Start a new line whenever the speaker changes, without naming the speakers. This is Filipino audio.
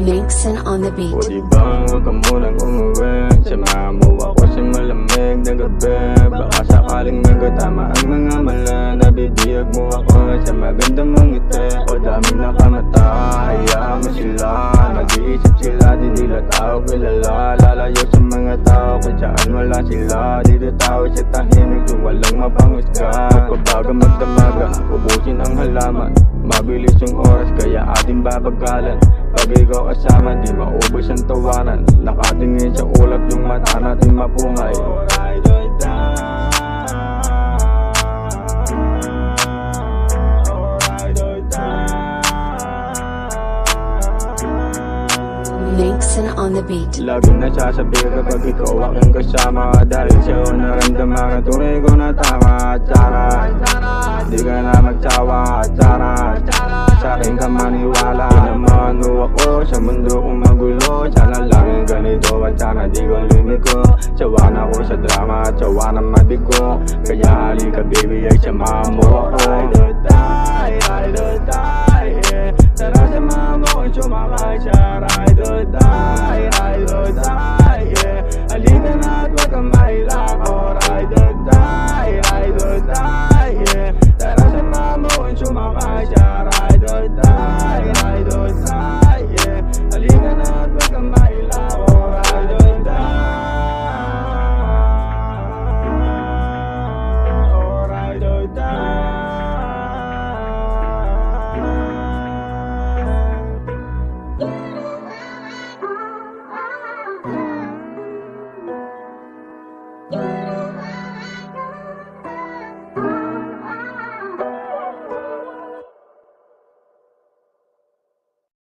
Mixin on the beat.
O diba huwag ka munang umuwi, samahan mo ako sa malamig na gabi. Baka sakaling nagkatama ang mga mala, nabibiyag mo ako sa magandang mong ngiti. O daming nakamata, hayaan mo sila, mag-iisip sila, di nila tao kilala. Lalayo sa mga tao kung saan wala sila, dito tao sa tahimik kung walang mapangusga. Magpabaga magdamaga, ubusin ang halaman, mabilis yung oras kaya ating babagalan. Pag ikaw kasama di maubos ang tawanan, nakatingin sa ulap yung mata natin mapungay. Ride or die, ride or die.
Mixin on the beat.
Laging nasasabi kapag ikaw aking kasama, dahil sa'yo naramdaman ka tunay ko na tama. Tsara, di ka na magsawa. Tsara, sa'kin ka maniwala. Pinamano ako sa mundo kong magulo, sana lang ganito at sana di ko lumiko. Sawa na ako sa drama at sawa na mabigo, kaya halika baby ay samahan mo ako. Ride or die, ride or die, yeah. Tara samahan mo kung sumakay siya. Ride or die, ride or die, yeah. Halika na at wag kang mahilak. Oh, ride or die, yeah. Tara samahan mo kung sumakay siya. Ride